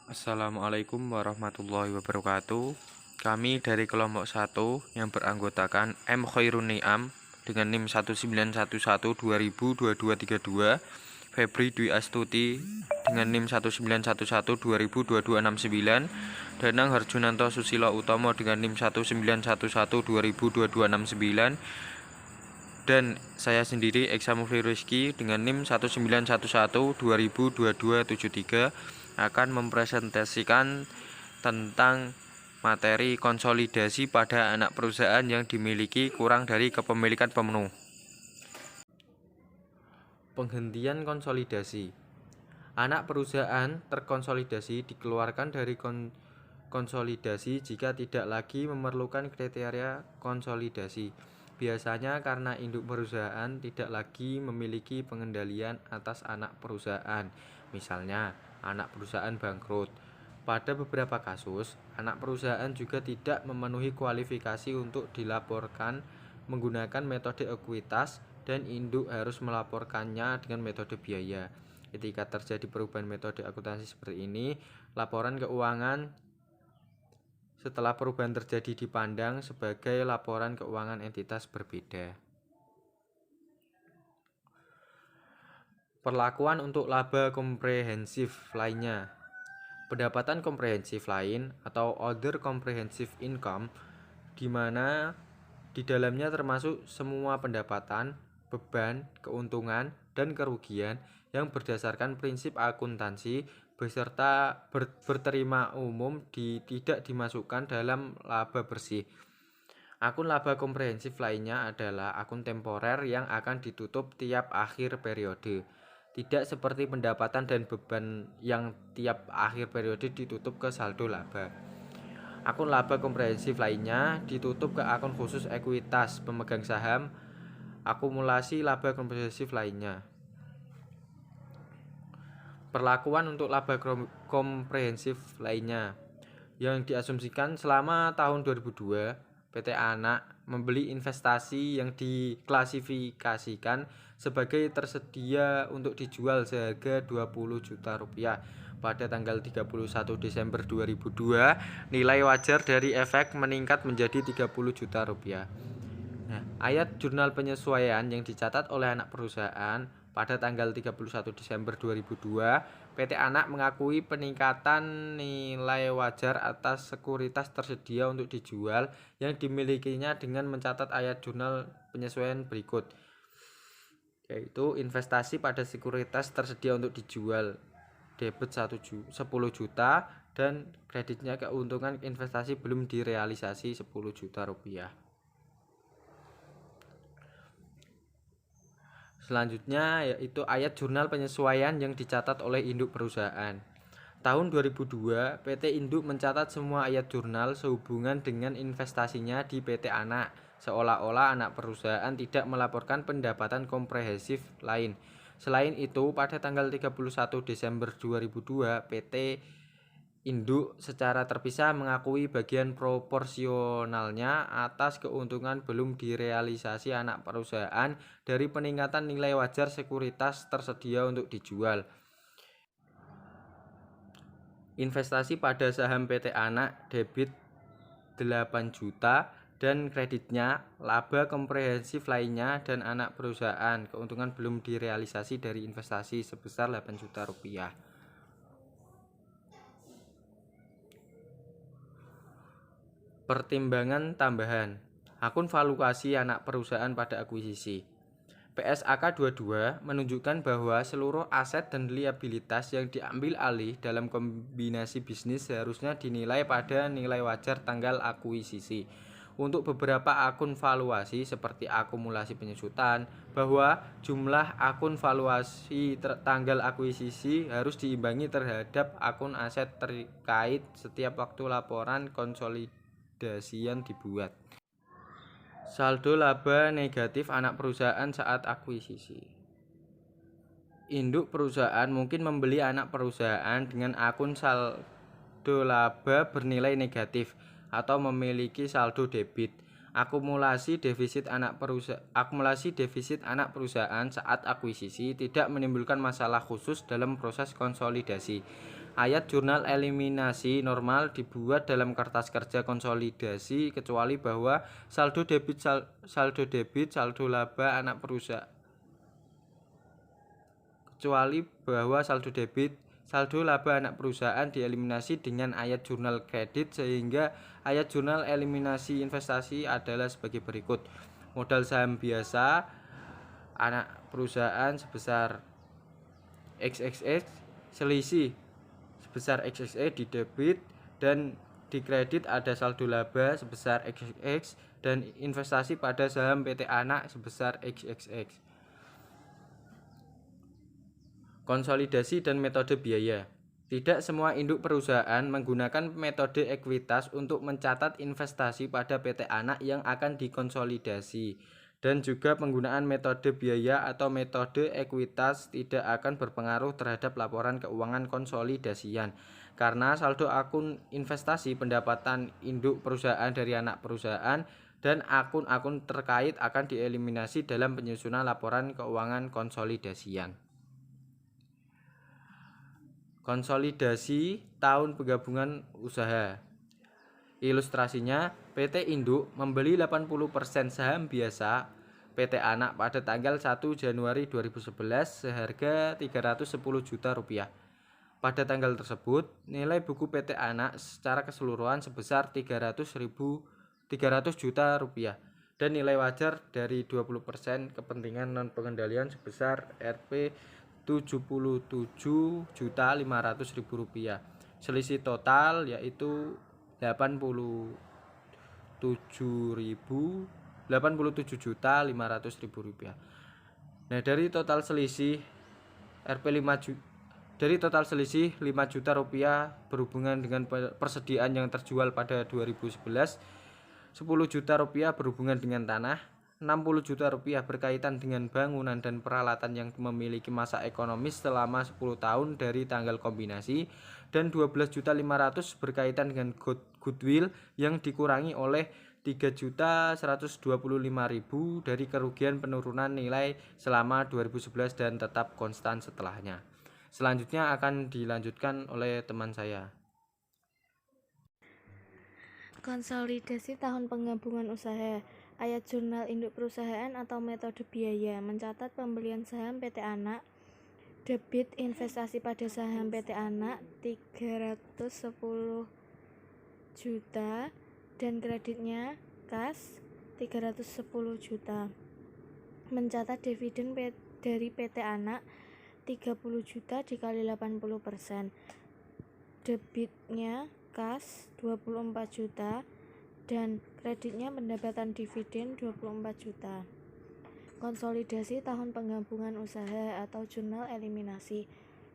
Assalamualaikum warahmatullahi wabarakatuh. Kami dari kelompok 1 yang beranggotakan M Khairun Ni'am dengan NIM 1911202232, Febri Dwi Astuti dengan NIM 1911202269, Danang Harjunanto Susilo Utomo dengan NIM 1911202269, dan saya sendiri Eksa Mufli Rizky dengan NIM 1911202273 akan mempresentasikan tentang materi konsolidasi pada anak perusahaan yang dimiliki kurang dari kepemilikan pemenuh. Penghentian konsolidasi. Anak perusahaan terkonsolidasi dikeluarkan dari konsolidasi jika tidak lagi memerlukan kriteria konsolidasi. Biasanya karena induk perusahaan tidak lagi memiliki pengendalian atas anak perusahaan. Misalnya, anak perusahaan bangkrut. Pada beberapa kasus, anak perusahaan juga tidak memenuhi kualifikasi untuk dilaporkan menggunakan metode ekuitas dan induk harus melaporkannya dengan metode biaya. Ketika terjadi perubahan metode akuntansi seperti ini, laporan keuangan setelah perubahan terjadi dipandang sebagai laporan keuangan entitas berbeda. Perlakuan untuk laba komprehensif lainnya. Pendapatan komprehensif lain atau other comprehensive income, di mana di dalamnya termasuk semua pendapatan, beban, keuntungan, dan kerugian yang berdasarkan prinsip akuntansi beserta berterima umum tidak dimasukkan dalam laba bersih. Akun laba komprehensif lainnya adalah akun temporer yang akan ditutup tiap akhir periode. Tidak seperti pendapatan dan beban yang tiap akhir periode ditutup ke saldo laba. Akun laba komprehensif lainnya ditutup ke akun khusus ekuitas pemegang saham akumulasi laba komprehensif lainnya. Perlakuan untuk laba komprehensif lainnya yang diasumsikan selama tahun 2002, PT Anak membeli investasi yang diklasifikasikan sebagai tersedia untuk dijual seharga 20 juta rupiah. Pada tanggal 31 Desember 2002, nilai wajar dari efek meningkat menjadi 30 juta rupiah. Nah, ayat jurnal penyesuaian yang dicatat oleh anak perusahaan pada tanggal 31 Desember 2002, PT Anak mengakui peningkatan nilai wajar atas sekuritas tersedia untuk dijual yang dimilikinya dengan mencatat ayat jurnal penyesuaian berikut, yaitu investasi pada sekuritas tersedia untuk dijual debit 10 juta dan kreditnya keuntungan investasi belum direalisasi 10 juta rupiah. Selanjutnya yaitu ayat jurnal penyesuaian yang dicatat oleh induk perusahaan. Tahun 2002, PT Induk mencatat semua ayat jurnal sehubungan dengan investasinya di PT Anak, seolah-olah anak perusahaan tidak melaporkan pendapatan komprehensif lain. Selain itu, pada tanggal 31 Desember 2002, PT Induk secara terpisah mengakui bagian proporsionalnya atas keuntungan belum direalisasi anak perusahaan dari peningkatan nilai wajar sekuritas tersedia untuk dijual. Investasi pada saham PT Anak debit 8 juta dan kreditnya laba komprehensif lainnya dan anak perusahaan keuntungan belum direalisasi dari investasi sebesar 8 juta rupiah. Pertimbangan tambahan. Akun valuasi anak perusahaan pada akuisisi. PSAK 22 menunjukkan bahwa seluruh aset dan liabilitas yang diambil alih dalam kombinasi bisnis seharusnya dinilai pada nilai wajar tanggal akuisisi. Untuk beberapa akun valuasi seperti akumulasi penyusutan, bahwa jumlah akun valuasi tanggal akuisisi harus diimbangi terhadap akun aset terkait setiap waktu laporan konsolidasian dibuat. Saldo laba negatif anak perusahaan saat akuisisi. Induk perusahaan mungkin membeli anak perusahaan dengan akun saldo laba bernilai negatif atau memiliki saldo debit. Akumulasi defisit anak perusahaan saat akuisisi tidak menimbulkan masalah khusus dalam proses konsolidasi. Ayat jurnal eliminasi normal dibuat dalam kertas kerja konsolidasi kecuali bahwa saldo debit, saldo laba anak perusahaan saldo laba anak perusahaan dieliminasi dengan ayat jurnal kredit, sehingga ayat jurnal eliminasi investasi adalah sebagai berikut. Modal saham biasa anak perusahaan sebesar XXX, selisih sebesar XXX di debit, dan di kredit ada saldo laba sebesar XXX dan investasi pada saham PT Anak sebesar XXX. Konsolidasi dan metode biaya. Tidak semua induk perusahaan menggunakan metode ekuitas untuk mencatat investasi pada PT Anak yang akan dikonsolidasi, dan juga penggunaan metode biaya atau metode ekuitas tidak akan berpengaruh terhadap laporan keuangan konsolidasian, karena saldo akun investasi pendapatan induk perusahaan dari anak perusahaan dan akun-akun terkait akan dieliminasi dalam penyusunan laporan keuangan konsolidasian. Konsolidasi tahun penggabungan usaha. Ilustrasinya, PT Induk membeli 80% saham biasa PT Anak pada tanggal 1 Januari 2011 seharga 310 juta rupiah. Pada tanggal tersebut, nilai buku PT Anak secara keseluruhan sebesar 300 juta rupiah dan nilai wajar dari 20% kepentingan non pengendalian sebesar Rp 77.500.000 rupiah. Selisih total yaitu 87.500.000 rupiah. Nah, dari total selisih 5 juta rupiah berhubungan dengan persediaan yang terjual pada 2011, 10 juta rupiah berhubungan dengan tanah, 60 juta rupiah berkaitan dengan bangunan dan peralatan yang memiliki masa ekonomis selama 10 tahun dari tanggal kombinasi, dan 12.500.000 berkaitan dengan goodwill yang dikurangi oleh 3.125.000 dari kerugian penurunan nilai selama 2011 dan tetap konstan setelahnya. Selanjutnya akan dilanjutkan oleh teman saya. Konsolidasi tahun penggabungan usaha. Ayat jurnal induk perusahaan atau metode biaya mencatat pembelian saham PT Anak. Debit investasi pada saham PT Anak 310 juta dan kreditnya kas 310 juta. Mencatat dividen dari PT Anak 30 juta dikali 80%. Debitnya kas 24 juta dan kreditnya pendapatan dividen 24 juta. Konsolidasi tahun penggabungan usaha atau jurnal eliminasi.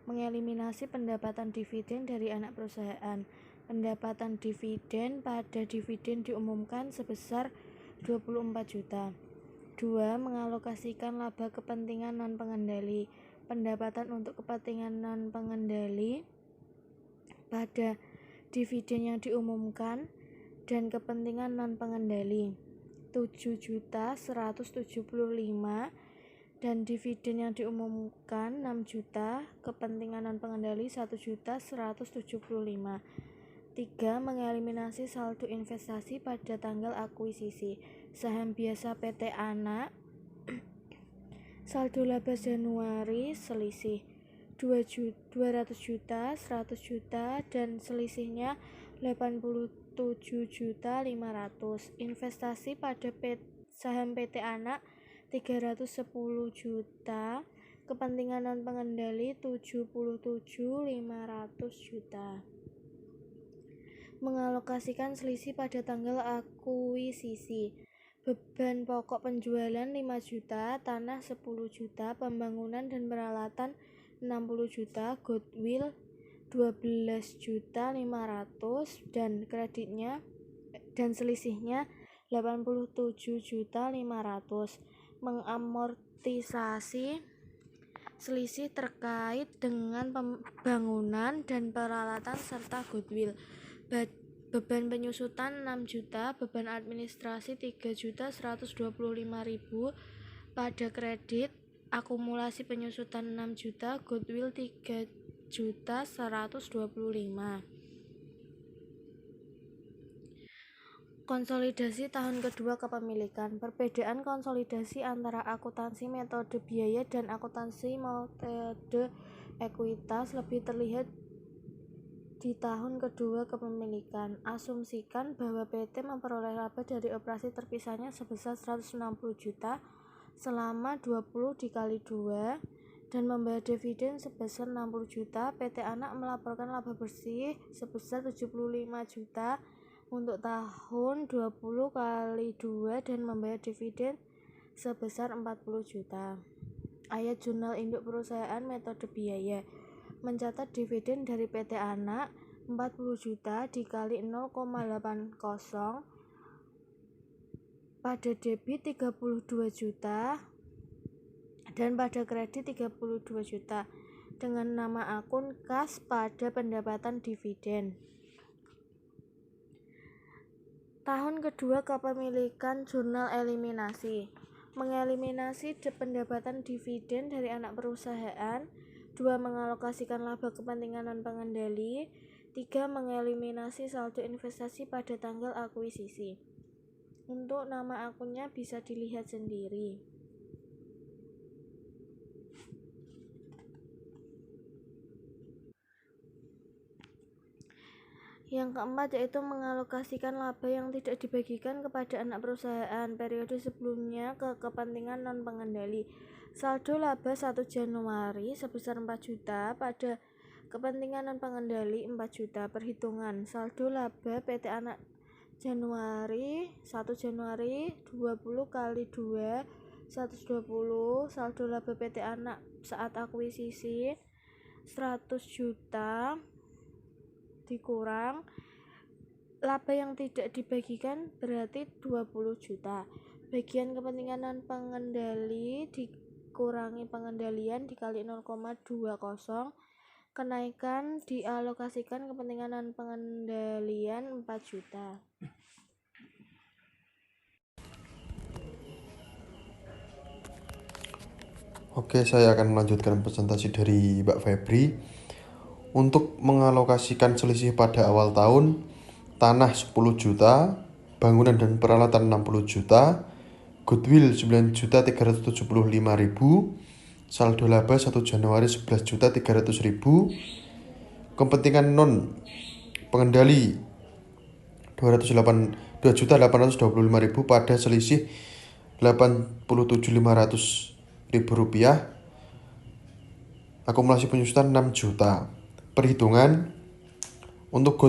Mengeliminasi pendapatan dividen dari anak perusahaan. Pendapatan dividen pada dividen diumumkan sebesar 24 juta. 2. Mengalokasikan laba kepentingan non pengendali. Pendapatan untuk kepentingan non pengendali pada dividen yang diumumkan dan kepentingan non pengendali 7.175 dan dividen yang diumumkan 6 juta, kepentingan non pengendali 1.175. 3. Mengeliminasi saldo investasi pada tanggal akuisisi. Saham biasa PT Anak saldo laba Januari selisih 200 juta, 100 juta dan selisihnya 87.500. Investasi pada saham PT Anak 310 juta, kepentingan non pengendali 77.500 juta. Mengalokasikan selisih pada tanggal akuisisi. Beban pokok penjualan 5 juta, tanah 10 juta, pembangunan dan peralatan 60 juta, goodwill 12.500.000 dan kreditnya dan selisihnya 87.500. Mengamortisasi selisih terkait dengan pembangunan dan peralatan serta goodwill. Beban penyusutan 6 juta, beban administrasi 3.125.000 pada kredit, akumulasi penyusutan 6 juta, goodwill 3 4.125.125. Konsolidasi tahun kedua kepemilikan. Perbedaan konsolidasi antara akuntansi metode biaya dan akuntansi metode ekuitas lebih terlihat di tahun kedua kepemilikan. Asumsikan bahwa PT memperoleh laba dari operasi terpisahnya sebesar 160 juta selama 20 dikali 2 dan membayar dividen sebesar 60 juta. PT Anak melaporkan laba bersih sebesar 75 juta untuk tahun 20 kali 2 dan membayar dividen sebesar 40 juta. Ayat jurnal induk perusahaan metode biaya mencatat dividen dari PT Anak 40 juta dikali 0,80 pada debit 32 juta dan pada kredit 32 juta dengan nama akun kas pada pendapatan dividen. Tahun kedua kepemilikan jurnal eliminasi. Mengeliminasi pendapatan dividen dari anak perusahaan. 2. Mengalokasikan laba kepentingan non pengendali. 3. Mengeliminasi saldo investasi pada tanggal akuisisi. Untuk nama akunnya bisa dilihat sendiri. Yang keempat yaitu mengalokasikan laba yang tidak dibagikan kepada anak perusahaan periode sebelumnya ke kepentingan non pengendali. Saldo laba 1 Januari sebesar 4 juta pada kepentingan non pengendali 4 juta. Perhitungan saldo laba PT Anak Januari 1 Januari 20 kali 2 120. Saldo laba PT Anak saat akuisisi 100 juta dikurang laba yang tidak dibagikan berarti 20 juta. Bagian kepentingan non pengendali dikurangi pengendalian dikali 0,20. Kenaikan dialokasikan kepentingan non pengendalian 4 juta. Oke, saya akan melanjutkan presentasi dari Mbak Febri. Untuk mengalokasikan selisih pada awal tahun, tanah 10 juta, bangunan dan peralatan 60 juta, goodwill 9.375.000, saldo laba 1 Januari 11.300.000, kepentingan non pengendali 2.825.000 pada selisih 87.500.000 rupiah, akumulasi penyusutan 6 juta. Perhitungan untuk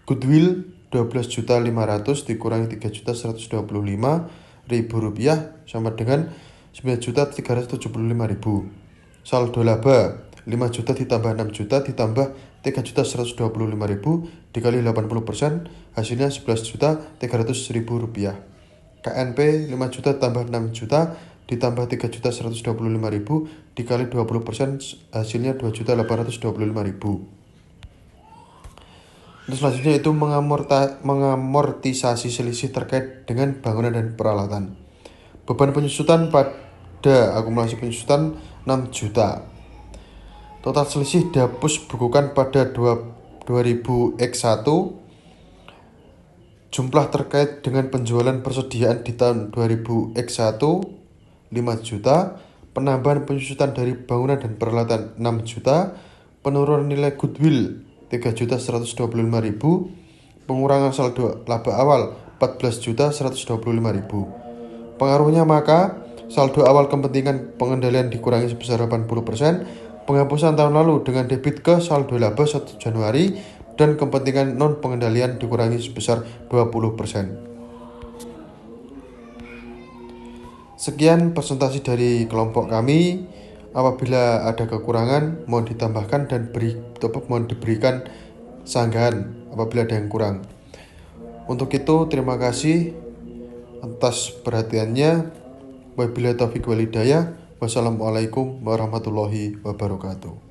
goodwill 12.500.000 dikurangi 3.125.000 rupiah sama dengan 9.375.000. Saldo laba 5 juta ditambah 6 juta ditambah 3.125.000 dikali 80% hasilnya 11.300.000 rupiah. KNP 5 juta tambah 6 juta ditambah 3.125.000 dikali 20% hasilnya 2.825.000. Untuk selanjutnya itu mengamortisasi selisih terkait dengan bangunan dan peralatan. Beban penyusutan pada akumulasi penyusutan 6 juta. Total selisih dihapus bukukan pada 2000 X1. Jumlah terkait dengan penjualan persediaan di tahun 2000 X1 5 juta, penambahan penyusutan dari bangunan dan peralatan 6 juta, penurunan nilai goodwill 3.125.000, pengurangan saldo laba awal 14.125.000. Pengaruhnya maka saldo awal kepentingan pengendalian dikurangi sebesar 80%, penghapusan tahun lalu dengan debit ke saldo laba 1 Januari dan kepentingan non pengendalian dikurangi sebesar 20%. Sekian presentasi dari kelompok kami. Apabila ada kekurangan mohon ditambahkan dan mohon diberikan sanggahan apabila ada yang kurang. Untuk itu terima kasih atas perhatiannya. Wabillahi taufiq wal hidayah. Wassalamualaikum warahmatullahi wabarakatuh.